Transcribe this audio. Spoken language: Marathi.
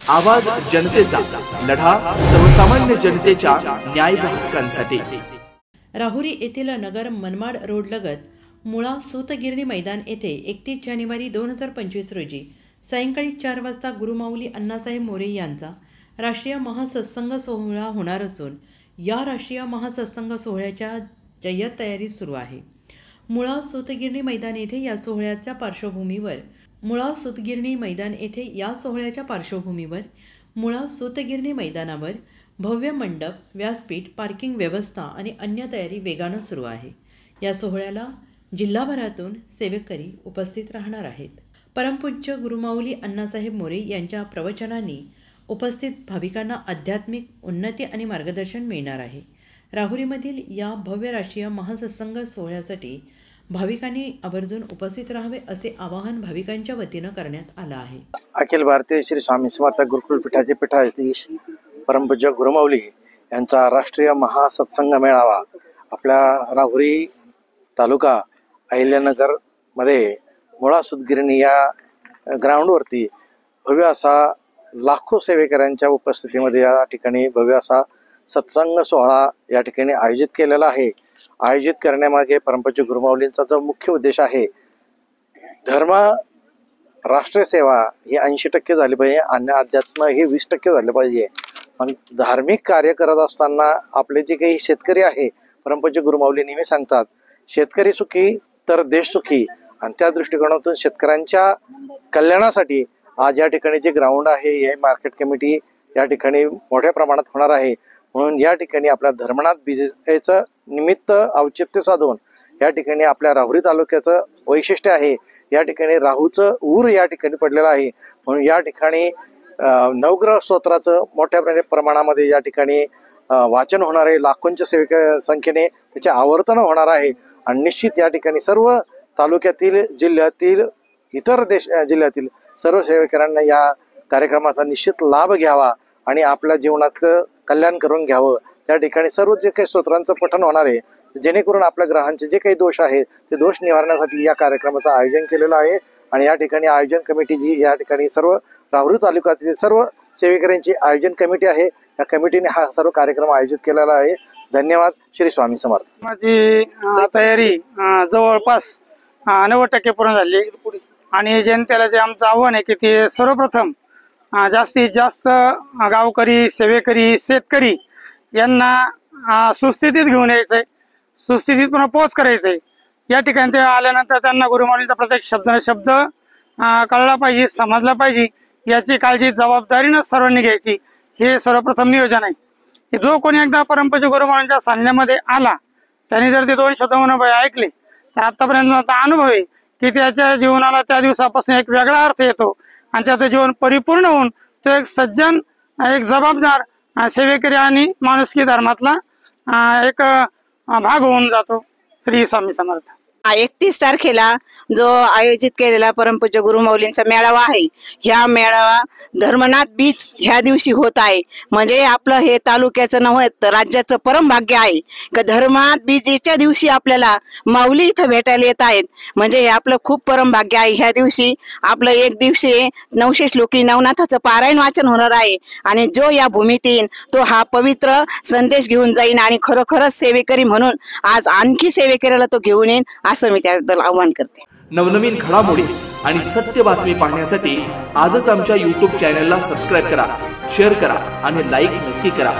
आवाज जनतेचा, लढा सर्वसामान्य जनतेच्या न्याय हक्कांसाठी। राहुरी येथील नगर मनमाड रोड लगत मुळा सूतगिरणी मैदान येथे 31 जानेवारी 2025 रोजी सायंकाळी 4 वाजता गुरुमाऊली अण्णासाहेब मोरे यांचा राष्ट्रीय महासत्संग सोहळा होणार असून या राष्ट्रीय महासत्संग सोहळ्याच्या जय्यत तयारी सुरू आहे। मुळा सूतगिरणी मैदान येथे या सोहळ्याच्या पार्श्वभूमीवर मुळा सूतगिरणी मैदानावर भव्य मंडप, व्यासपीठ, पार्किंग व्यवस्था आणि अन्य तयारी वेगाने सुरू आहे। या सोहळ्याला जिल्हाभरातून सेवेकरी उपस्थित राहणार आहेत। परमपूज्य गुरुमाऊली अण्णासाहेब मोरे यांच्या प्रवचनांनी उपस्थित भाविकांना आध्यात्मिक उन्नती आणि मार्गदर्शन मिळणार आहे। राहुरीमधील या भव्य राष्ट्रीय महासत्संग सोहळ्यासाठी भाविकांनी आवर्जून उपस्थित राहावे असे आवाहन भाविकांच्या वतीने करण्यात आले आहे। अखिल भारतीय श्री स्वामी समर्थ गुरुकुल पीठाचे पीठाधीश परमपूज्य गुरुमाऊली यांचा राष्ट्रीय महासत्संग मेळावा आपल्या राहुरी तालुका अहिल्यानगर मध्ये मुळा सूतगिरणी या ग्राउंडवरती भव्य असा लाखो सेवेकऱ्यांच्या उपस्थितीमध्ये या ठिकाणी भव्य असा सत्संग सोहळा या ठिकाणी आयोजित केलेला आहे। आयोजित करण्यामागे परमपूज्य गुरुमाऊलींचा जो मुख्य उद्देश आहे, धर्म राष्ट्रसेवा ही 80% झाली पाहिजे आणि अध्यात्म हे 20% झाले पाहिजे। पण धार्मिक कार्य करत असताना आपले जे काही शेतकरी आहे, परमपूज्य गुरुमाऊली नेहमी सांगतात, शेतकरी सुखी तर देश सुखी। आणि त्या दृष्टिकोनातून शेतकऱ्यांच्या कल्याणासाठी आज या ठिकाणी जे ग्राउंड आहे हे मार्केट कमिटी या ठिकाणी मोठ्या प्रमाणात होणार आहे। म्हणून या ठिकाणी आपल्या धर्मनाथ बीजेचं निमित्त औचित्य साधून या ठिकाणी आपल्या राहुरी तालुक्याचं वैशिष्ट्य आहे, या ठिकाणी राहूचं ऊर या ठिकाणी पडलेलं आहे। म्हणून या ठिकाणी नवग्रह स्तोत्राचं मोठ्या प्रमाणामध्ये या ठिकाणी वाचन होणार आहे। लाखोंच्या सेवक संख्येने त्याचे आवर्तन होणार आहे आणि निश्चित या ठिकाणी सर्व तालुक्यातील, जिल्ह्यातील, इतर जिल्ह्यातील सर्व सेवेकरांना या कार्यक्रमाचा निश्चित लाभ घ्यावा आणि आपल्या जीवनाचं कल्याण करून घ्यावं। त्या ठिकाणी सर्व जे काही स्तोत्रांचं पठण होणार आहे, जेणेकरून आपल्या ग्रहांचे जे काही दोष आहेत ते दोष निवारण्यासाठी या कार्यक्रमाचं आयोजन केलेलं आहे। आणि या ठिकाणी आयोजन कमिटी जी या ठिकाणी सर्व राहुरी तालुक्यातील सर्व सेवेकऱ्यांची आयोजन कमिटी आहे, या कमिटीने हा सर्व कार्यक्रम आयोजित केलेला आहे। धन्यवाद। श्री स्वामी समर्थ। माझी तयारी जवळपास 90% पूर्ण झाली आणि जनतेला जे आमचं आव्हान आहे की ते सर्वप्रथम जास्तीत जास्त गावकरी, सेवेकरी, शेतकरी यांना सुस्थितीत घेऊन यायचंय, सुस्थितीत पुन्हा पोहोच करायचंय। या ठिकाणी ते आल्यानंतर त्यांना गुरुमाऊलींचा प्रत्येक शब्द कळला पाहिजे, समजला पाहिजे, याची काळजी जबाबदारीनं सर्वांनी घ्यायची। हे सर्वप्रथम नियोजन आहे। जो कोणी एकदा परमपूज्य गुरुमाऊलींच्या सान्निध्यामध्ये आला, त्याने जर ते 2 शब्द म्हणून ऐकले तर आतापर्यंत अनुभव आहे की त्याच्या जीवनाला त्या दिवसापासून एक वेगळा अर्थ येतो आणि त्याचं जीवन परिपूर्ण होऊन तो एक सज्जन, एक जबाबदार सेवेकरी आणि माणुसकी धर्मातला एक भाग होऊन जातो। श्री स्वामी समर्थ। 31 तारखेला जो आयोजित केलेला परमपूज्य गुरुमाऊलींचा मेळावा आहे, ह्या मेळावा धर्मनाथ बीच ह्या दिवशी होत आहे। म्हणजे आपलं हे तालुक्याचं नव्हे तर राज्याचं परम भाग्य आहे की धर्मनाथ बीचच्या दिवशी आपल्याला माऊली इथं भेटायला येत आहेत। म्हणजे हे आपलं खूप परम भाग्य आहे। ह्या दिवशी आपलं 1 दिवशी 900 श्लोकी नवनाथाचं पारायण वाचन होणार आहे आणि जो या भूमीत येईन तो हा पवित्र संदेश घेऊन जाईन आणि खरोखरच सेवेकरी म्हणून आज आणखी सेवेकरीला तो घेऊन येईन असं मी त्याबद्दल आवाहन करते। नवनवीन घडामोडी आणि सत्य बातमी पाहण्यासाठी आजच आमच्या YouTube चॅनलला सबस्क्राइब करा, शेअर करा आणि लाईक नक्की करा।